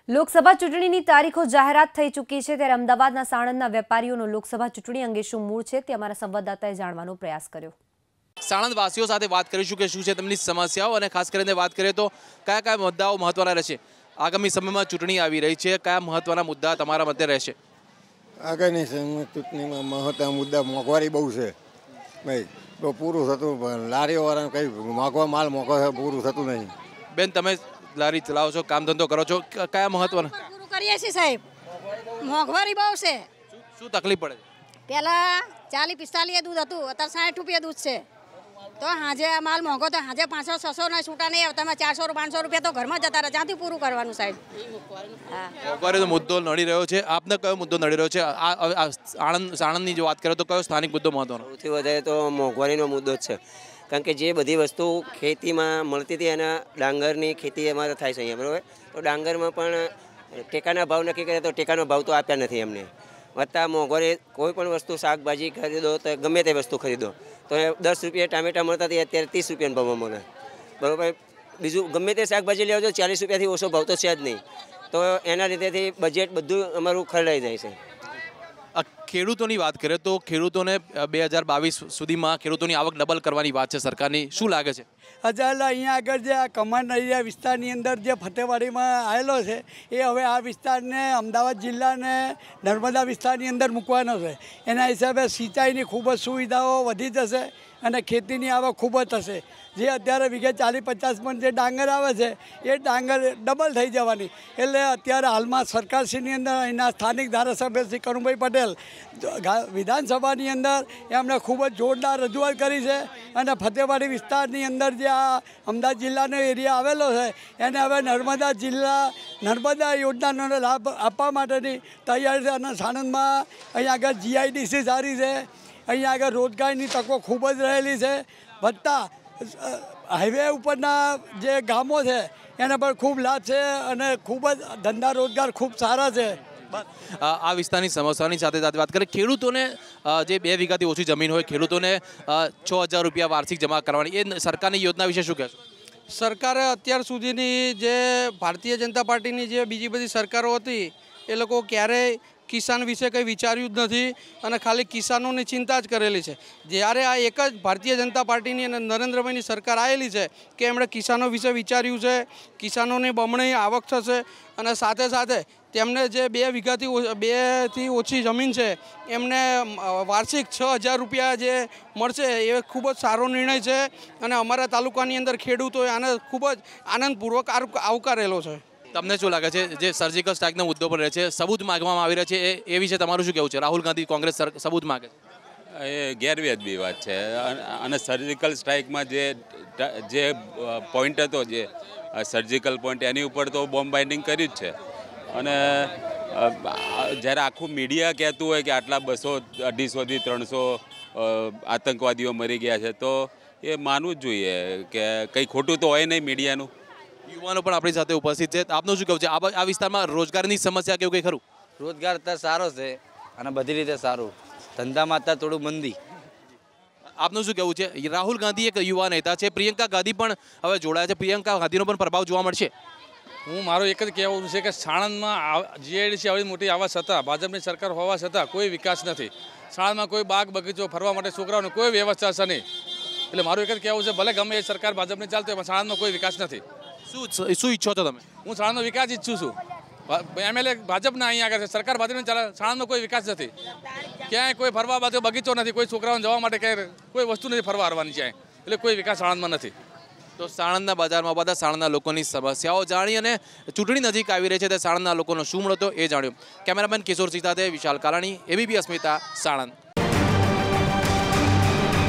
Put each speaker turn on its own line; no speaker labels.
લોકસભા ચૂંટણીની તારીખો જાહેરાત થઈ ચૂકી છે ત્યારે અમદાવાદના સાણંદના વેપારીઓનો લોકસભા ચૂંટણી અંગે શું મૂળ છે તે અમારા સંવાદદાતાએ જાણવાનો પ્રયાસ કર્યો।
સાણંદ વાસીઓ સાથે વાત કરીશું કે શું છે તેમની સમસ્યાઓ અને ખાસ કરીને વાત કરીએ તો કયા કયા મુદ્દાઓ મહત્વના રહેશે। આગામી સમયમાં ચૂંટણી આવી રહી છે, કયા મહત્વના મુદ્દા તમારા મતે રહેશે?
આગળની ચૂંટણીમાં મહત્વના મુદ્દા મોંઘવારી બહુ છે ભાઈ, તો પૂરું થતું લારીઓવાળાને કંઈ માલ મોંઘો છે, પૂરું થતું નહીં।
બેન, તમે લારી ચલાવો છો, કામ ધંધો કરો છો, કયા મહત્વના?
પૂરું કરીએ છીએ સાહેબ, મોંઘવારી બહુ છે।
શું તકલીફ પડે?
પહેલાં 40-45 દૂધ હતું, અત્યારે 60 રૂપિયા દૂધ છે। તો હાજે માલ મોંઘો તો હાજે 500-600 ના છૂટા નહીં આવતા, 400-500 રૂપિયા તો ઘરમાં જતા રહે, ત્યાંથી પૂરું કરવાનું સાહેબ।
મોંઘવારીનો મુદ્દો નડી રહ્યો છે, આપને કયો મુદ્દો નડી રહ્યો છે? સાણંદની જો વાત કરો તો કયો સ્થાનિક મુદ્દો મહત્વનો?
સૌથી વધારે તો મોંઘવારીનો મુદ્દો જ છે, કારણ કે જે બધી વસ્તુ ખેતીમાં મળતી હતી એના ડાંગરની ખેતી અમારે થાય છે અહીંયા, બરાબર? તો ડાંગરમાં પણ ટેકાના ભાવ નક્કી કરે તો ટેકાનો ભાવ તો આપ્યા નથી એમને। વધતા મોંઘવારી કોઈ પણ વસ્તુ શાકભાજી ખરીદો તો ગમે તે વસ્તુ ખરીદો તો 10 રૂપિયા ટામેટા મળતા હતા, અત્યારે 30 રૂપિયાના ભાવમાં મળે, બરાબર? બીજું ગમે તે શાકભાજી લેવા જો 40 રૂપિયાથી ઓછો ભાવ તો છે જ નહીં, તો એના લીધેથી બજેટ બધું અમારું ખરડાઈ જાય છે।
ખેડૂતોની વાત કરીએ તો ખેડૂતોને 2022 સુધીમાં ખેડૂતોની આવક ડબલ કરવાની વાત છે સરકારની, શું લાગે છે?
અજાલ અહીંયા આગળ જે આ કમાન એરિયા વિસ્તારની અંદર જે ફતેવાડીમાં આવેલો છે એ હવે આ વિસ્તારને અમદાવાદ જિલ્લાને નર્મદા વિસ્તારની અંદર મૂકવાનો છે। એના હિસાબે સિંચાઈની ખૂબ જ સુવિધાઓ વધી જશે અને ખેતીની આવક ખૂબ જ થશે। જે અત્યારે વીઘે 40-50 મણ જે ડાંગર આવે છે એ ડાંગર ડબલ થઈ જવાની, એટલે અત્યારે હાલમાં સરકારશ્રીની અંદર અહીંના સ્થાનિક ધારાસભ્ય શ્રી કરુણભાઈ પટેલ વિધાનસભાની અંદર એમણે ખૂબ જ જોરદાર રજૂઆત કરી છે અને ફતેવાડી વિસ્તારની અંદર જે આ અમદાવાદ જિલ્લાનો એરિયા આવેલો છે એને હવે નર્મદા યોજનાનો લાભ આપવા માટેની તૈયારી છે। અને સાણંદમાં અહીંયા આગળ GIDC સારી છે, અહીંયા આગળ રોજગારીની તકો ખૂબ જ રહેલી છે। વધતા હાઈવે ઉપરના જે ગામો છે એના પર ખૂબ લાભ છે અને ખૂબ જ ધંધા રોજગાર ખૂબ સારા છે।
આ વિસ્તારની સમસ્યાની સાથે સાથે વાત કરીએ, ખેડૂતોને જે 2 વીઘાથી ઓછી જમીન હોય ખેડૂતોને 6000 રૂપિયા વાર્ષિક જમા કરવાની, એ સરકારની યોજના વિશે શું કહેશો?
સરકારે અત્યાર સુધીની જે ભારતીય જનતા પાર્ટીની જે બીજી બધી સરકારો હતી એ લોકો ક્યારેય કિસાન વિશે કંઈ વિચાર્યું જ નથી અને ખાલી કિસાનોની ચિંતા જ કરેલી છે। જ્યારે આ એક જ ભારતીય જનતા પાર્ટીની અને નરેન્દ્રભાઈની સરકાર આવેલી છે કે એમણે કિસાનો વિશે વિચાર્યું છે, કિસાનોની બમણી આવક થશે અને સાથે સાથે તેમને જે 2 વીઘાથી ઓછી જમીન છે એમને વાર્ષિક 6000 રૂપિયા જે મળશે એ ખૂબ જ સારો નિર્ણય છે અને અમારા તાલુકાની અંદર ખેડૂતોએ આને ખૂબ જ આનંદપૂર્વક આવકારેલો છે।
તમને શું લાગે છે જે સર્જિકલ સ્ટ્રાઇકનો મુદ્દો પર રહે છે, સબૂત માગવામાં આવી રહ્યા છે, એ વિશે તમારું શું કહેવું છે? રાહુલ ગાંધી કોંગ્રેસ સબૂત માગે છે,
એ ગેરવ્યાજબી વાત છે અને સર્જિકલ સ્ટ્રાઇકમાં જે પોઈન્ટ હતો, જે સર્જિકલ પોઈન્ટ, એની ઉપર તો બોમ્બ બાઇન્ડિંગ કર્યું જ છે અને જ્યારે આખું મીડિયા કહેતું હોય કે આટલા 200-250થી 300 આતંકવાદીઓ મરી ગયા છે તો એ માનવું જ જોઈએ કે કંઈ ખોટું તો હોય નહીં મીડિયાનું।
યુવાનો પણ આપણી સાથે ઉપસ્થિત છે, આપનું શું કહેવું છે આ વિસ્તારમાં રોજગારની સમસ્યા કેવું કંઈ ખરું?
રોજગાર અત્યારે સારો છે અને બધી રીતે સારું, ધંધામાં અત્યારે થોડું મંદી।
આપનું શું કહેવું છે? રાહુલ ગાંધી એક યુવા નેતા છે, પ્રિયંકા ગાંધી પણ હવે જોડાયા છે, પ્રિયંકા ગાંધીનો પણ પ્રભાવ જોવા મળશે?
મારું એક જ કહેવું છે કે સાણંદમાં GIDC આવી મોટી આવવા છતાં, ભાજપની સરકાર હોવા છતાં કોઈ વિકાસ નથી। સાણંદમાં કોઈ બાગ બગીચો ફરવા માટે છોકરાઓને કોઈ વ્યવસ્થા છે નહીં, એટલે મારું એક જ કહેવું છે ભલે ગમે એ સરકાર ભાજપની ચાલતી હોય પણ સાણંદમાં કોઈ વિકાસ નથી।
શું ઈચ્છો છો તમે? હું
સાણંદનો વિકાસ ઈચ્છું છું। MLA ભાજપના અહીંયા આગળ છે, સરકાર ભાજપની ચાલે, સાણંદમાં કોઈ વિકાસ નથી, ક્યાંય કોઈ ફરવા બાજુ બગીચો નથી, કોઈ છોકરાઓને જવા માટે ક્યાંય કોઈ વસ્તુ નથી ફરવા આવવાની ક્યાંય, એટલે કોઈ વિકાસ સાણંદમાં નથી।
તો સાણંદના બજારમાં બધા સાણંદના લોકોની સમસ્યાઓ જાણી અને ચૂંટણી નજીક આવી રહી છે તે સાણંદના લોકોનો શું મળતો એ જાણ્યું। કેમેરામેન કિશોર સિંહ સાથે વિશાલ કાલાણી, ABP અસ્મિતા, સાણંદ।